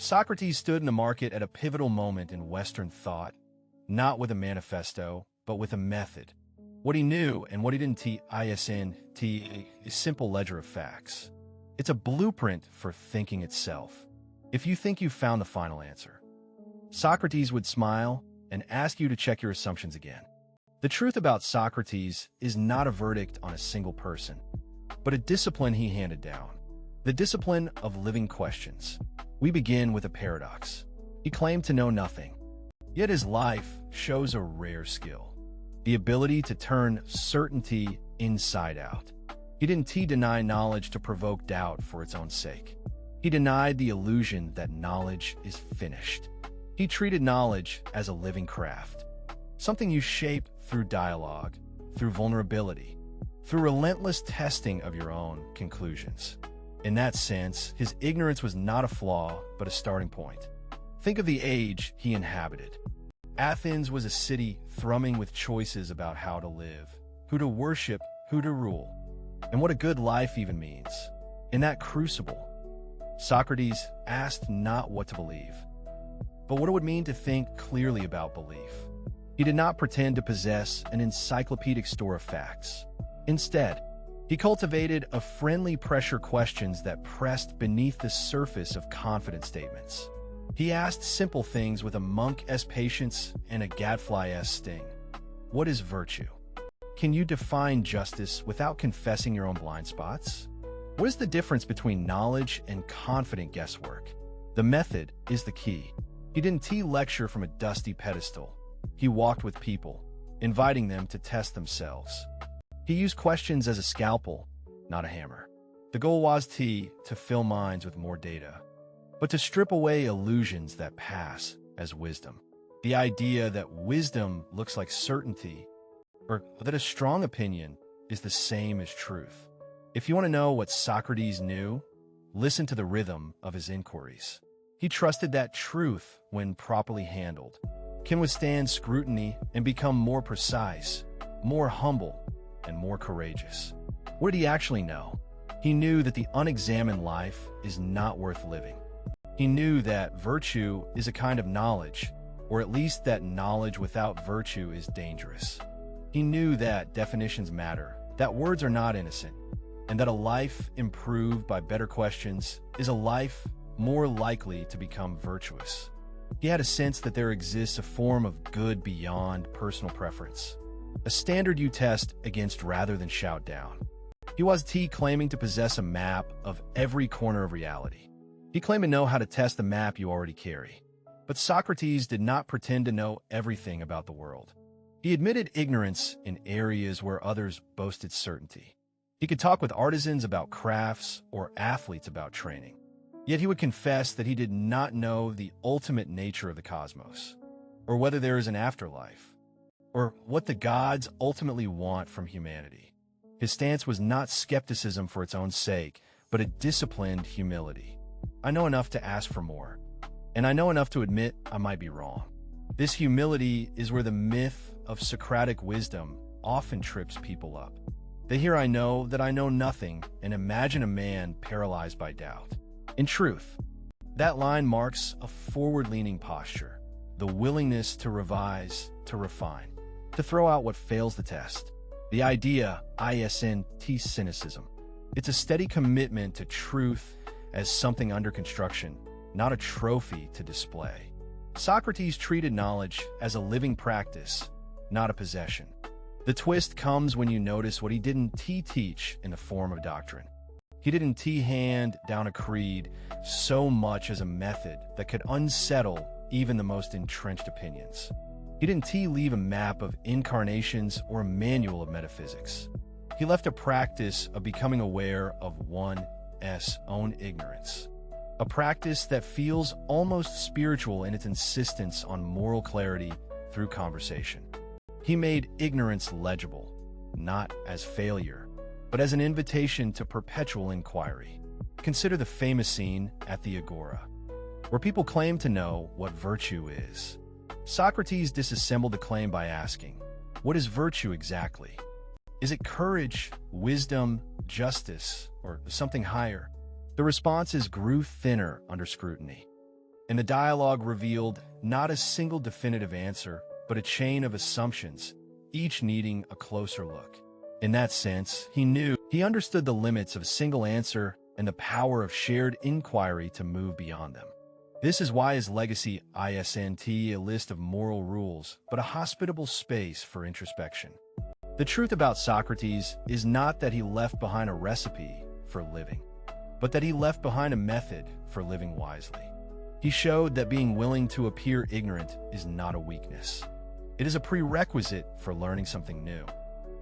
Socrates stood in the market at a pivotal moment in Western thought, not with a manifesto, but with a method. What he knew and what he didn't is a simple ledger of facts. It's a blueprint for thinking itself. If you think you've found the final answer, Socrates would smile and ask you to check your assumptions again. The truth about Socrates is not a verdict on a single person, but a discipline he handed down. The discipline of living questions. We begin with a paradox. He claimed to know nothing, yet his life shows a rare skill. The ability to turn certainty inside out. He didn't deny knowledge to provoke doubt for its own sake. He denied the illusion that knowledge is finished. He treated knowledge as a living craft, something you shape through dialogue, through vulnerability, through relentless testing of your own conclusions. In that sense, his ignorance was not a flaw, but a starting point. Think of the age he inhabited. Athens was a city thrumming with choices about how to live, who to worship, who to rule, and what a good life even means. In that crucible, Socrates asked not what to believe, but what it would mean to think clearly about belief. He did not pretend to possess an encyclopedic store of facts. Instead, he cultivated a friendly pressure questions that pressed beneath the surface of confident statements. He asked simple things with a monk-esque patience and a gadfly-esque sting. What is virtue? Can you define justice without confessing your own blind spots? What is the difference between knowledge and confident guesswork? The method is the key. He didn't lecture from a dusty pedestal. He walked with people, inviting them to test themselves. He used questions as a scalpel, not a hammer. The goal was to fill minds with more data, but to strip away illusions that pass as wisdom. The idea that wisdom looks like certainty, or that a strong opinion is the same as truth. If you want to know what Socrates knew, listen to the rhythm of his inquiries. He trusted that truth, when properly handled, can withstand scrutiny and become more precise, more humble, and more courageous. What did he actually know? He knew that the unexamined life is not worth living. He knew that virtue is a kind of knowledge, or at least that knowledge without virtue is dangerous. He knew that definitions matter, that words are not innocent, and that a life improved by better questions is a life more likely to become virtuous. He had a sense that there exists a form of good beyond personal preference, a standard you test against rather than shout down. He was claiming to possess a map of every corner of reality. He claimed to know how to test the map you already carry. But Socrates did not pretend to know everything about the world. He admitted ignorance in areas where others boasted certainty. He could talk with artisans about crafts or athletes about training. Yet he would confess that he did not know the ultimate nature of the cosmos, or whether there is an afterlife, or what the gods ultimately want from humanity. His stance was not skepticism for its own sake, but a disciplined humility. I know enough to ask for more, and I know enough to admit I might be wrong. This humility is where the myth of Socratic wisdom often trips people up. They hear I know that I know nothing and imagine a man paralyzed by doubt. In truth, that line marks a forward-leaning posture, the willingness to revise, to refine, to throw out what fails the test. The idea, cynicism. It's a steady commitment to truth as something under construction, not a trophy to display. Socrates treated knowledge as a living practice, not a possession. The twist comes when you notice what he didn't teach in the form of doctrine. He didn't hand down a creed so much as a method that could unsettle even the most entrenched opinions. He didn't leave a map of incarnations or a manual of metaphysics. He left a practice of becoming aware of one's own ignorance, a practice that feels almost spiritual in its insistence on moral clarity through conversation. He made ignorance legible, not as failure, but as an invitation to perpetual inquiry. Consider the famous scene at the Agora, where people claim to know what virtue is. Socrates disassembled the claim by asking, what is virtue exactly? Is it courage, wisdom, justice, or something higher? The responses grew thinner under scrutiny. and the dialogue revealed not a single definitive answer, but a chain of assumptions, each needing a closer look. In that sense, he understood the limits of a single answer and the power of shared inquiry to move beyond them. This is why his legacy isn't a list of moral rules, but a hospitable space for introspection. The truth about Socrates is not that he left behind a recipe for living, but that he left behind a method for living wisely. He showed that being willing to appear ignorant is not a weakness. It is a prerequisite for learning something new.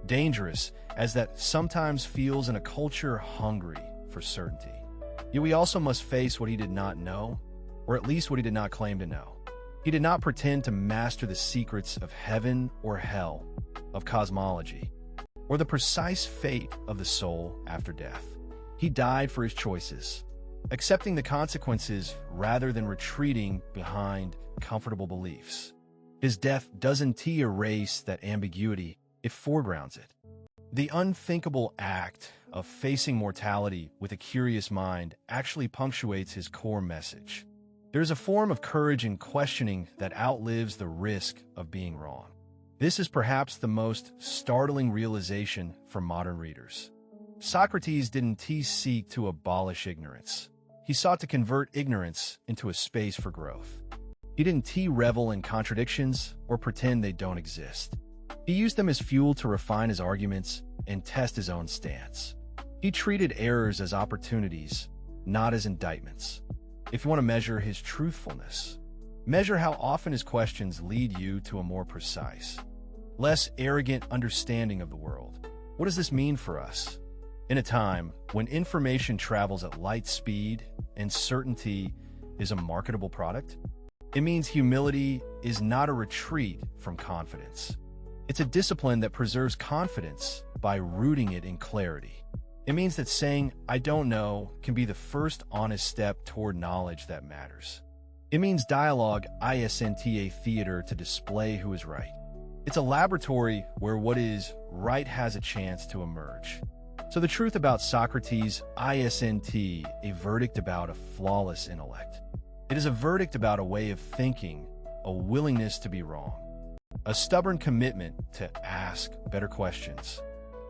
Dangerous, as that sometimes feels in a culture hungry for certainty. Yet we also must face what he did not know, or at least what he did not claim to know. He did not pretend to master the secrets of heaven or hell, of cosmology, or the precise fate of the soul after death. He died for his choices, accepting the consequences rather than retreating behind comfortable beliefs. His death doesn't erase that ambiguity, it foregrounds it. The unthinkable act of facing mortality with a curious mind actually punctuates his core message. There is a form of courage in questioning that outlives the risk of being wrong. This is perhaps the most startling realization for modern readers. Socrates didn't seek to abolish ignorance. He sought to convert ignorance into a space for growth. He didn't revel in contradictions or pretend they don't exist. He used them as fuel to refine his arguments and test his own stance. He treated errors as opportunities, not as indictments. If you want to measure his truthfulness, measure how often his questions lead you to a more precise, less arrogant understanding of the world. What does this mean for us? In a time when information travels at light speed and certainty is a marketable product, it means humility is not a retreat from confidence. It's a discipline that preserves confidence by rooting it in clarity. It means that saying, "I don't know," can be the first honest step toward knowledge that matters. It means dialogue isn't a theater to display who is right. It's a laboratory where what is right has a chance to emerge. So the truth about Socrates isn't a verdict about a flawless intellect. It is a verdict about a way of thinking, a willingness to be wrong, a stubborn commitment to ask better questions,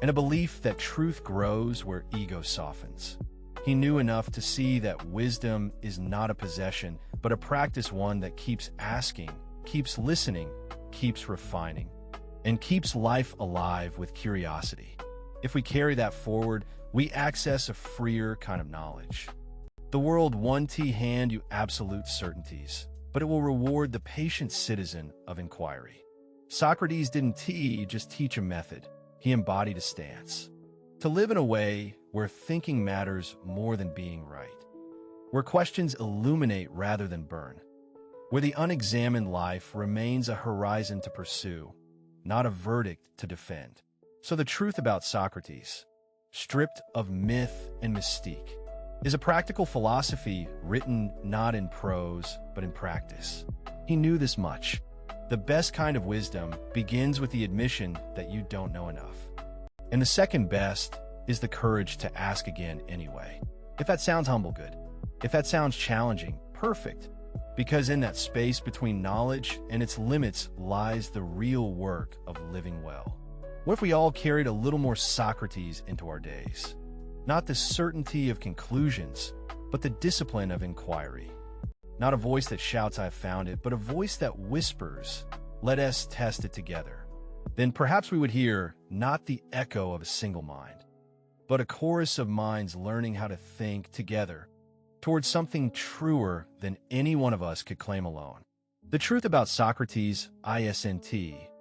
and a belief that truth grows where ego softens. He knew enough to see that wisdom is not a possession, but a practice, one that keeps asking, keeps listening, keeps refining, and keeps life alive with curiosity. If we carry that forward, we access a freer kind of knowledge. The world won't hand you absolute certainties, but it will reward the patient citizen of inquiry. Socrates didn't just teach a method, he embodied a stance. To live in a way where thinking matters more than being right, where questions illuminate rather than burn, where the unexamined life remains a horizon to pursue, not a verdict to defend. So the truth about Socrates, stripped of myth and mystique, is a practical philosophy written not in prose, but in practice. He knew this much. The best kind of wisdom begins with the admission that you don't know enough. And the second best is the courage to ask again anyway. If that sounds humble, good. If that sounds challenging, perfect. Because in that space between knowledge and its limits lies the real work of living well. What if we all carried a little more Socrates into our days? Not the certainty of conclusions, but the discipline of inquiry. Not a voice that shouts, "I've found it," but a voice that whispers, "Let us test it together." Then perhaps we would hear not the echo of a single mind, but a chorus of minds learning how to think together towards something truer than any one of us could claim alone. The truth about Socrates isn't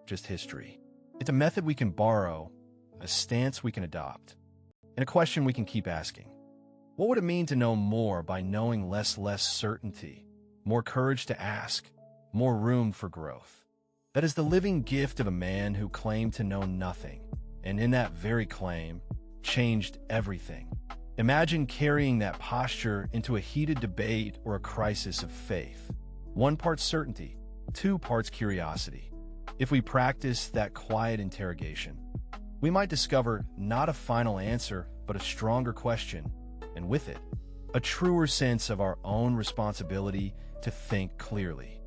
just history. It's a method we can borrow, a stance we can adopt, and a question we can keep asking. What would it mean to know more by knowing less certainty, more courage to ask, more room for growth? That is the living gift of a man who claimed to know nothing, and in that very claim, changed everything. Imagine carrying that posture into a heated debate or a crisis of faith. 1 part certainty, 2 parts curiosity. If we practice that quiet interrogation, we might discover not a final answer, but a stronger question, and with it, a truer sense of our own responsibility to think clearly.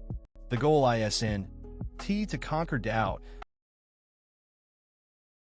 The goal ISN T to conquer doubt,